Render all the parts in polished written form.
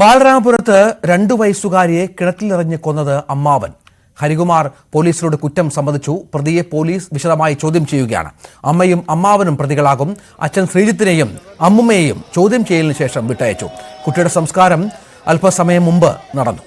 ബാലരാമപുരത്ത് 2 വയസ്സുകാരിയെ കിണറ്റിലെറിഞ്ഞ് കൊന്നത് അമ്മാവൻ. ഹരികുമാർ പോലീസിനോട് കുറ്റം സമ്മതിച്ചു. പ്രതിയെ പോലീസ് വിശദമായി ചോദ്യം ചെയ്യുകയാണ്. അമ്മയും അമ്മാവനും പ്രതികളാകും. അച്ഛൻ ശ്രീജിത്തിനെയും അമ്മുമ്മയെയും ചോദ്യം ചെയ്യലിന് ശേഷം വിട്ടയച്ചു. കുട്ടിയുടെ സംസ്കാരം അല്പസമയം മുമ്പ് നടന്നു.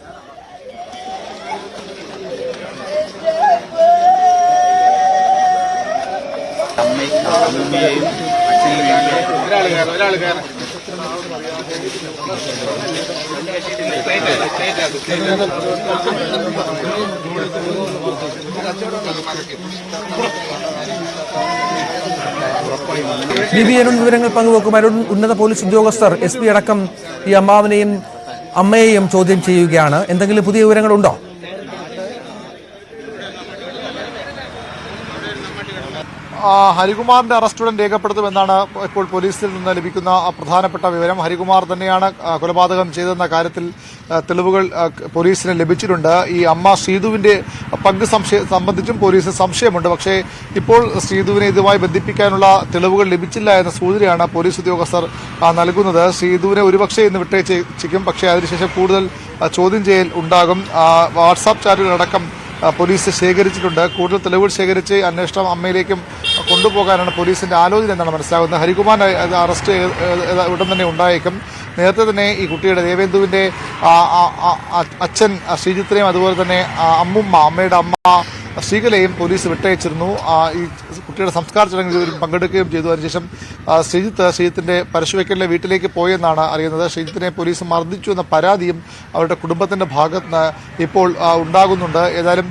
വിവരങ്ങൾ പങ്കുവെക്കും അരുൺ. ഉന്നത പോലീസ് ഉദ്യോഗസ്ഥർ SP അടക്കം ഈ അമ്മാവനെയും അമ്മയെയും ചോദ്യം ചെയ്യുകയാണ്. എന്തെങ്കിലും പുതിയ വിവരങ്ങളുണ്ടോ? ഹരികുമാറിന്റെ അറസ്റ്റുടൻ രേഖപ്പെടുത്തുമെന്നാണ് ഇപ്പോൾ പോലീസിൽ നിന്ന് ലഭിക്കുന്ന പ്രധാനപ്പെട്ട വിവരം. ഹരികുമാർ തന്നെയാണ് കൊലപാതകം ചെയ്തെന്ന കാര്യത്തിൽ തെളിവുകൾ പോലീസിന് ലഭിച്ചിട്ടുണ്ട്. ഈ അമ്മ ശ്രീധുവിന്റെ പങ്ക് സംബന്ധിച്ചും പോലീസിന് സംശയമുണ്ട്. പക്ഷേ ഇപ്പോൾ ശ്രീധുവിനെ ഇതുമായി ബന്ധിപ്പിക്കാനുള്ള തെളിവുകൾ ലഭിച്ചില്ല എന്ന സൂചനയാണ് പോലീസ് ഉദ്യോഗസ്ഥർ നൽകുന്നത്. ശ്രീധുവിനെ ഒരുപക്ഷെ ഇന്ന് വിട്ടയച്ചേക്കും. പക്ഷേ അതിനുശേഷം കൂടുതൽ ചോദ്യം ചെയ്യൽ ഉണ്ടാകും. വാട്സാപ്പ് ചാറ്റുകളടക്കം പോലീസ് ശേഖരിച്ചിട്ടുണ്ട്. കൂടുതൽ തെളിവുകൾ ശേഖരിച്ച് അന്വേഷണം അമ്മയിലേക്കും കൊണ്ടുപോകാനാണ് പോലീസിന്റെ ആലോചന എന്നാണ് മനസ്സിലാകുന്നത്. ഹരികുമാറിന്റെ അറസ്റ്റ് ഉടൻ തന്നെ ഉണ്ടായേക്കും. നേരത്തെ തന്നെ ഈ കുട്ടിയുടെ ദേവേന്ദുവിന്റെ അച്ഛൻ ശ്രീജിത്തിനെയും അതുപോലെ തന്നെ അമ്മയുടെ അമ്മ ശ്രീകലയും പോലീസ് വിട്ടയച്ചിരുന്നു. ഈ കുട്ടിയുടെ സംസ്കാര ചടങ്ങിൽ പങ്കെടുക്കുകയും ചെയ്തു. അതിനുശേഷം ശ്രീജിത്തിന്റെ പരശുവയ്ക്കലിലെ വീട്ടിലേക്ക് പോയെന്നാണ് അറിയുന്നത്. ശ്രീജിത്തിനെ പോലീസ് മർദ്ദിച്ചു എന്ന പരാതിയും അവരുടെ കുടുംബത്തിന്റെ ഭാഗത്ത് നിന്ന് ഇപ്പോൾ ഉണ്ടാകുന്നുണ്ട്. ഏതായാലും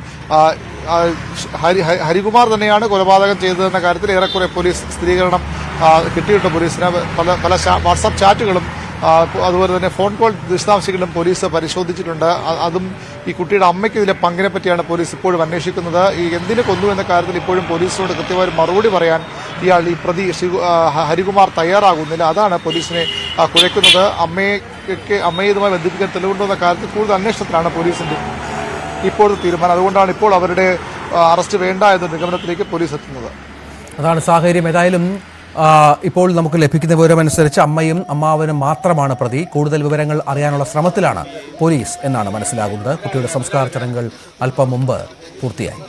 ഹരികുമാർ തന്നെയാണ് കൊലപാതകം ചെയ്തതെന്ന കാര്യത്തിൽ ഏറെക്കുറെ പോലീസ് സ്ഥിരീകരണം കിട്ടിയിട്ടുണ്ട്. പോലീസിന് പല വാട്സാപ്പ് ചാറ്റുകളും അതുപോലെ തന്നെ ഫോൺ കോൾ വിശദാംശങ്ങളും പോലീസ് പരിശോധിച്ചിട്ടുണ്ട്. അതും ഈ കുട്ടിയുടെ അമ്മയ്ക്ക് ഇതിലെ പങ്കിനെ പറ്റിയാണ് പോലീസ് ഇപ്പോഴും അന്വേഷിക്കുന്നത്. ഈ എന്തിനു കൊന്നു എന്ന കാര്യത്തിൽ ഇപ്പോഴും പോലീസിനോട് കൃത്യമായി മറുപടി പറയാൻ ഈ പ്രതി ഹരികുമാർ തയ്യാറാകുന്നില്ല. അതാണ് പോലീസിനെ കുഴയ്ക്കുന്നത്. അമ്മയെ ഇതുമായി ബന്ധിപ്പിക്കാൻ തെളിവുണ്ടോ എന്ന കാര്യത്തിൽ കൂടുതൽ അന്വേഷണത്തിലാണ് പോലീസിന്റെ ഇപ്പോഴത്തെ തീരുമാനം. അതുകൊണ്ടാണ് ഇപ്പോൾ അവരുടെ അറസ്റ്റ് വേണ്ട എന്ന നിഗമനത്തിലേക്ക് പോലീസ് എത്തുന്നത്. അതാണ് സാഹചര്യം. ഏതായാലും ഇപ്പോൾ നമുക്ക് ലഭിക്കുന്ന വിവരമനുസരിച്ച് അമ്മയും അമ്മാവനും മാത്രമാണ് പ്രതി. കൂടുതൽ വിവരങ്ങൾ അറിയാനുള്ള ശ്രമത്തിലാണ് പോലീസ് എന്നാണ് മനസ്സിലാകുന്നത്. കുട്ടിയുടെ സംസ്കാര ചടങ്ങുകൾ അല്പം മുമ്പ് പൂർത്തിയായി.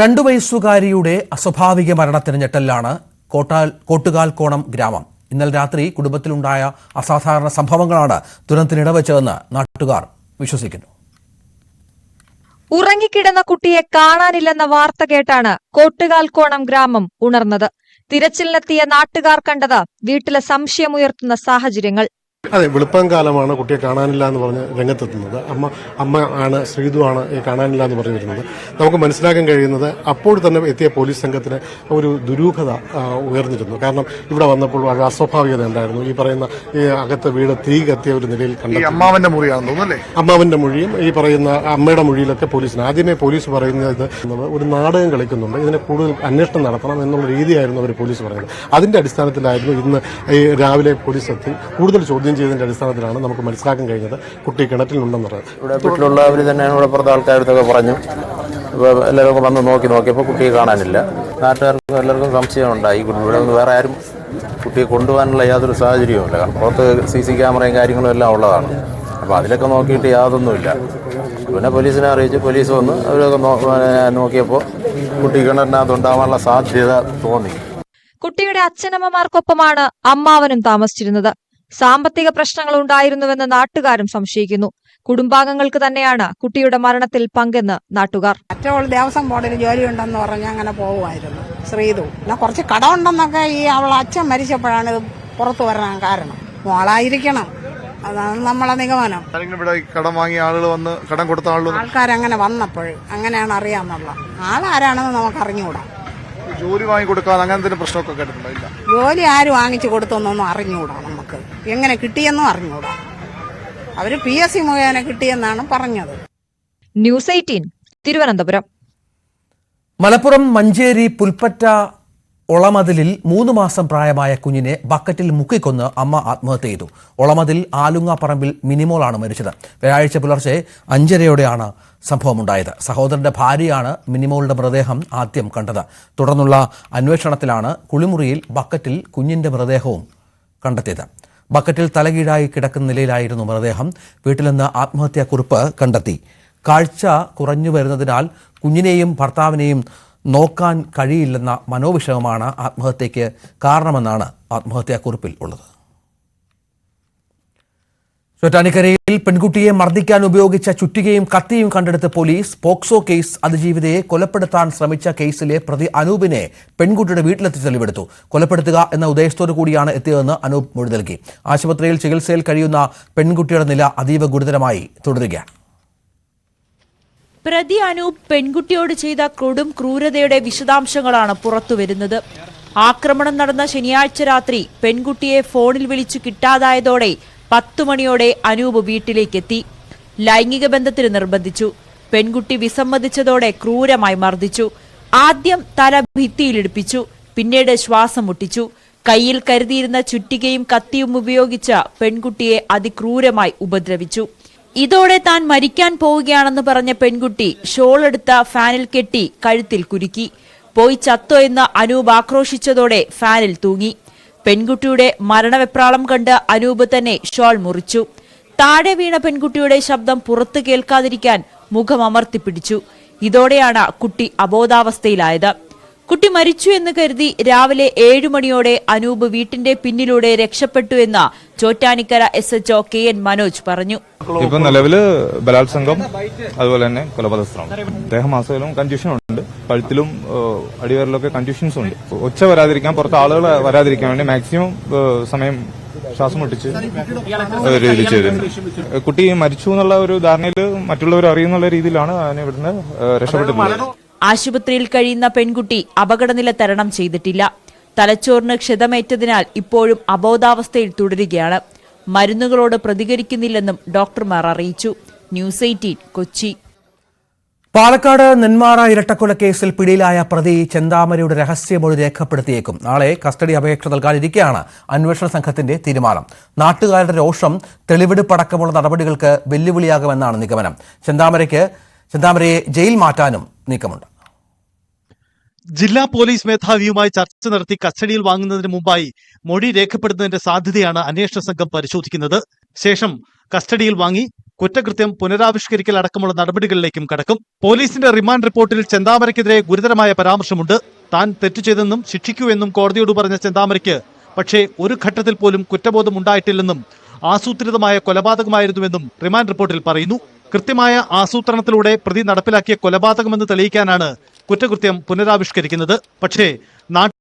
രണ്ടു വയസ്സുകാരിയുടെ അസ്വാഭാവിക മരണത്തിന് ഞെട്ടലിലാണ് കോട്ടുകാൽക്കോണം ഗ്രാമം. ഇന്നലെ രാത്രി കുടുംബത്തിലുണ്ടായ അസാധാരണ സംഭവങ്ങളാണ് ദുരന്തത്തിനിടവച്ചതെന്ന് നാട്ടുകാർ വിശ്വസിക്കുന്നു. ഉറങ്ങിക്കിടന്ന കുട്ടിയെ കാണാനില്ലെന്ന വാർത്ത കേട്ടാണ് കോട്ടുകാൽക്കോണം ഗ്രാമം ഉണർന്നത്. തിരച്ചിലിനെത്തിയ നാട്ടുകാർ കണ്ടത് വീട്ടിലെ സംശയമുയർത്തുന്ന സാഹചര്യങ്ങൾ. അതെ, വെളുപ്പാങ്കാലമാണ് കുട്ടിയെ കാണാനില്ല എന്ന് പറഞ്ഞ് രംഗത്തെത്തുന്നത്. അമ്മ ആണ് ശ്രീധു ആണ് കാണാനില്ല എന്ന് പറഞ്ഞു വരുന്നത്. നമുക്ക് മനസ്സിലാക്കാൻ കഴിയുന്നത് അപ്പോൾ തന്നെ എത്തിയ പോലീസ് സംഘത്തിന് ഒരു ദുരൂഹത ഉയർന്നിരുന്നു. കാരണം ഇവിടെ വന്നപ്പോൾ വളരെ അസ്വാഭാവികത ഉണ്ടായിരുന്നു. ഈ പറയുന്ന ഈ അകത്തെ വീട് തീ കത്തിയ ഒരു നിലയിൽ കണ്ടു. അമ്മാവന്റെ മൊഴിയാണെന്ന് തോന്നുന്നല്ലേ? അമ്മാവന്റെ മൊഴിയും ഈ പറയുന്ന അമ്മയുടെ മൊഴിയിലൊക്കെ പോലീസിന് ആദ്യമേ പോലീസ് പറയുന്നത് ഒരു നാടകം കളിക്കുന്നുണ്ട്, ഇതിനെ കൂടുതൽ അന്വേഷണം നടത്തണം എന്നുള്ള രീതിയായിരുന്നു അവർ പോലീസ് പറയുന്നത്. അതിന്റെ അടിസ്ഥാനത്തിലായിരുന്നു ഇന്ന് ഈ രാവിലെ പോലീസ് എത്തി കൂടുതൽ ചോദ്യം ചെയ്തതിന്റെ അടിസ്ഥാനത്തിലാണ് നമുക്ക് മനസ്സിലാക്കാൻ കഴിഞ്ഞത് കുട്ടി കിണറ്റിലുണ്ടെന്നുള്ളത്. ഇവിടെ വീട്ടിലുള്ളവർ തന്നെയാണ് ഇവിടെ പുറത്തെ ആൾക്കാരടുത്തൊക്കെ പറഞ്ഞു. എല്ലാവരും വന്ന് നോക്കിയപ്പോൾ കുട്ടിയെ കാണാനില്ല. നാട്ടുകാർക്കും എല്ലാവർക്കും സംശയമുണ്ടായി. ഇവിടെ നിന്ന് വേറെ ആരും കുട്ടിയെ കൊണ്ടുപോകാനുള്ള യാതൊരു സാഹചര്യവുമില്ല. കാരണം പുറത്ത് CC ക്യാമറയും കാര്യങ്ങളും എല്ലാം ഉള്ളതാണ്. അപ്പോൾ അതിലൊക്കെ നോക്കിയിട്ട് യാതൊന്നുമില്ല. പിന്നെ പോലീസിനെ അറിയിച്ച് പോലീസ് വന്ന് അവരൊക്കെ നോക്കിയപ്പോൾ കുട്ടി കിണറിനകത്തുണ്ടാവാനുള്ള സാധ്യത തോന്നി. കുട്ടിയുടെ അച്ഛനമ്മമാർക്കൊപ്പമാണ് അമ്മാവനും താമസിച്ചിരുന്നത്. സാമ്പത്തിക പ്രശ്നങ്ങൾ ഉണ്ടായിരുന്നുവെന്ന് നാട്ടുകാരും സംശയിക്കുന്നു. കുടുംബാംഗങ്ങൾക്ക് തന്നെയാണ് കുട്ടിയുടെ മരണത്തിൽ പങ്കെന്ന് നാട്ടുകാർ. മറ്റവൾ ദേവസ്വം ബോർഡിൽ ജോലിയുണ്ടെന്ന് പറഞ്ഞ് അങ്ങനെ പോകുമായിരുന്നു ശ്രീധു. പിന്നെ കുറച്ച് കടമുണ്ടെന്നൊക്കെ ഈ അവൾ അച്ഛൻ മരിച്ചപ്പോഴാണ് ഇത് പുറത്തു വരാൻ കാരണം. മോളായിരിക്കണം, അതാണ് നമ്മളെ നിഗമനം. കടം വാങ്ങിയ ആളുകൾ വന്ന് കടം കൊടുത്ത ആൾക്കാരങ്ങനെ വന്നപ്പോൾ അങ്ങനെയാണ് അറിയാന്നുള്ള. ആളാരാണെന്ന് നമുക്ക് അറിഞ്ഞുകൂടാ. ജോലി വാങ്ങിക്കൊടുക്കാതെ അങ്ങനത്തെ പ്രശ്നമൊക്കെ കേട്ടിട്ടുണ്ടായില്ല. ജോലി ആര് വാങ്ങിച്ചു കൊടുത്തൊന്നും അറിഞ്ഞുകൂടാ. നമുക്ക് എങ്ങനെ കിട്ടിയെന്നും അറിഞ്ഞുകൂടാ. അവര് PSC മുഖേന കിട്ടിയെന്നാണ് പറഞ്ഞത്. ന്യൂസ് 18 തിരുവനന്തപുരം. മലപ്പുറം മഞ്ചേരി പുൽപ്പറ്റ ഒളമതിലിൽ 3 മാസം പ്രായമായ കുഞ്ഞിനെ ബക്കറ്റിൽ മുക്കിക്കൊന്ന് അമ്മ ആത്മഹത്യ ചെയ്തു. ഒളമതിൽ ആലുങ്ങാപ്പറമ്പിൽ മിനിമോളാണ് മരിച്ചത്. വ്യാഴാഴ്ച പുലർച്ചെ 5:30യോടെയാണ് സംഭവമുണ്ടായത്. സഹോദരന്റെ ഭാര്യയാണ് മിനിമോളുടെ മൃതദേഹം ആദ്യം കണ്ടത്. തുടർന്നുള്ള അന്വേഷണത്തിലാണ് കുളിമുറിയിൽ ബക്കറ്റിൽ കുഞ്ഞിന്റെ മൃതദേഹവും കണ്ടെത്തിയത്. ബക്കറ്റിൽ തലകീഴായി കിടക്കുന്ന നിലയിലായിരുന്നു മൃതദേഹം. വീട്ടിൽ നിന്ന് ആത്മഹത്യാക്കുറിപ്പ് കണ്ടെത്തി. കാഴ്ച കുറഞ്ഞു വരുന്നതിനാൽ കുഞ്ഞിനെയും ഭർത്താവിനെയും നോക്കാൻ കഴിയില്ലെന്ന മനോവിഷമമാണ് ആത്മഹത്യയ്ക്ക് കാരണമെന്നാണ് ആത്മഹത്യാക്കുറിപ്പിൽ ഉള്ളത്. ചോറ്റാനിക്കരയിൽ പെൺകുട്ടിയെ മർദ്ദിക്കാൻ ഉപയോഗിച്ച ചുറ്റികയും കത്തിയും കണ്ടെടുത്ത് പോലീസ്. പോക്സോ കേസ് അതിജീവിതയെ കൊലപ്പെടുത്താൻ ശ്രമിച്ച കേസിലെ പ്രതി അനൂപിനെ പെൺകുട്ടിയുടെ വീട്ടിലെത്തി തെളിവെടുത്തു. കൊലപ്പെടുത്തുക എന്ന ഉദ്ദേശത്തോടു കൂടിയാണ് എത്തിയതെന്ന് അനൂപ് മൊഴി നൽകി. ആശുപത്രിയിൽ ചികിത്സയിൽ കഴിയുന്ന പെൺകുട്ടിയുടെ നില അതീവ ഗുരുതരമായി തുടരുകയാണ്. പ്രതി അനൂപ് പെൺകുട്ടിയോട് ചെയ്ത കൊടും ക്രൂരതയുടെ വിശദാംശങ്ങളാണ് പുറത്തുവരുന്നത്. ആക്രമണം നടന്ന ശനിയാഴ്ച രാത്രി പെൺകുട്ടിയെ ഫോണിൽ വിളിച്ചു കിട്ടാതായതോടെ 10 മണിയോടെ അനൂപ് വീട്ടിലേക്കെത്തി. ലൈംഗിക ബന്ധത്തിന് നിർബന്ധിച്ചു. പെൺകുട്ടി വിസമ്മതിച്ചതോടെ ക്രൂരമായി മർദ്ദിച്ചു. ആദ്യം തല ഭിത്തിയിലിടിപ്പിച്ചു, പിന്നീട് ശ്വാസം മുട്ടിച്ചു. കയ്യിൽ കരുതിയിരുന്ന ചുറ്റികയും കത്തിയും ഉപയോഗിച്ച് പെൺകുട്ടിയെ അതിക്രൂരമായി ഉപദ്രവിച്ചു. ഇതോടെ താൻ മരിക്കാൻ പോവുകയാണെന്ന് പറഞ്ഞ പെൺകുട്ടി ഷോൾ എടുത്ത ഫാനിൽ കെട്ടി കഴുത്തിൽ കുരുക്കി. പോയി ചത്തോ എന്ന് അനൂപ് ആക്രോശിച്ചതോടെ ഫാനിൽ തൂങ്ങി. പെൺകുട്ടിയുടെ മരണവെപ്രാളം കണ്ട് അനൂപ് തന്നെ ഷോൾ മുറിച്ചു. താഴെ വീണ പെൺകുട്ടിയുടെ ശബ്ദം പുറത്തു കേൾക്കാതിരിക്കാൻ മുഖം അമർത്തിപ്പിടിച്ചു. ഇതോടെയാണ് കുട്ടി അബോധാവസ്ഥയിലായത്. കുട്ടി മരിച്ചു എന്ന് കരുതി രാവിലെ 7 മണിയോടെ അനൂപ് വീട്ടിന്റെ പിന്നിലൂടെ രക്ഷപ്പെട്ടു എന്ന് ചോറ്റാനിക്കര SHO KN മനോജ് പറഞ്ഞു. ഇപ്പൊ നിലവില് ബലാത്സംഗം അതുപോലെ തന്നെ കൊലപാതകമാണ്. ദേഹമാസകലും കൺഫ്യൂഷൻ ഉണ്ട്, കഴുത്തിലും അടിവരലൊക്കെ കൺഫ്യൂഷൻസ് ഉണ്ട്. ഒച്ച വരാതിരിക്കാൻ, പുറത്ത് ആളുകൾ വരാതിരിക്കാൻ വേണ്ടി മാക്സിമം സമയം ശ്വാസം മുട്ടിച്ച് രീതിയിൽ ചെയ്തിട്ടുണ്ട്. കുട്ടി മരിച്ചു എന്നുള്ള ഒരു ധാരണയിൽ മറ്റുള്ളവർ അറിയുന്നുള്ള രീതിയിലാണ് അതിനെ ഇവിടുന്ന് രക്ഷപ്പെട്ടിട്ടുള്ളത്. ആശുപത്രിയിൽ കഴിയുന്ന പെൺകുട്ടി അപകടനില തരണം ചെയ്തിട്ടില്ല. തലച്ചോറിന് ക്ഷതമേറ്റതിനാൽ ഇപ്പോഴും അബോധാവസ്ഥയിൽ തുടരുകയാണ്. മരുന്നുകളോട് പ്രതികരിക്കുന്നില്ലെന്നും ഡോക്ടർമാർ അറിയിച്ചു. ന്യൂസ് 18 കൊച്ചി. പാലക്കാട് നെന്മാറ ഇരട്ടക്കൊലക്കേസിൽ പിടിയിലായ പ്രതി ചെന്താമരയുടെ രഹസ്യമൊഴി രേഖപ്പെടുത്തിയേക്കും. നാളെ കസ്റ്റഡി അപേക്ഷ നൽകാനിരിക്കെയാണ് അന്വേഷണ സംഘത്തിന്റെ തീരുമാനം. നാട്ടുകാരുടെ രോഷം തെളിവെടുപ്പടക്കമുള്ള നടപടികൾക്ക് വെല്ലുവിളിയാകുമെന്നാണ് നിഗമനം. ചെന്താമരയെ ജയിൽ മാറ്റാനും നീക്കമുണ്ട്. ജില്ലാ പോലീസ് മേധാവിയുമായി ചർച്ച നടത്തി കസ്റ്റഡിയിൽ വാങ്ങുന്നതിന് മുമ്പായി മൊഴി രേഖപ്പെടുത്തുന്നതിന്റെ സാധ്യതയാണ് അന്വേഷണ സംഘം പരിശോധിക്കുന്നത്. ശേഷം കസ്റ്റഡിയിൽ വാങ്ങി കുറ്റകൃത്യം പുനരാവിഷ്കരിക്കൽ അടക്കമുള്ള നടപടികളിലേക്കും കടക്കും. പോലീസിന്റെ റിമാൻഡ് റിപ്പോർട്ടിൽ ചെന്താമരയ്ക്കെതിരെ ഗുരുതരമായ പരാമർശമുണ്ട്. താൻ തെറ്റു ചെയ്തെന്നും ശിക്ഷിക്കൂ എന്നും കോടതിയോട് പറഞ്ഞ ചെന്താമരയ്ക്ക് പക്ഷേ ഒരു ഘട്ടത്തിൽ പോലും കുറ്റബോധം ഉണ്ടായിട്ടില്ലെന്നും ആസൂത്രിതമായ കൊലപാതകമായിരുന്നുവെന്നും റിമാൻഡ് റിപ്പോർട്ടിൽ പറയുന്നു. കൃത്യമായ ആസൂത്രണത്തിലൂടെ പ്രതി നടപ്പിലാക്കിയ കൊലപാതകമെന്ന് തെളിയിക്കാനാണ് കുറ്റകൃത്യം പുനരാവിഷ്കരിക്കുന്നത്. പക്ഷേ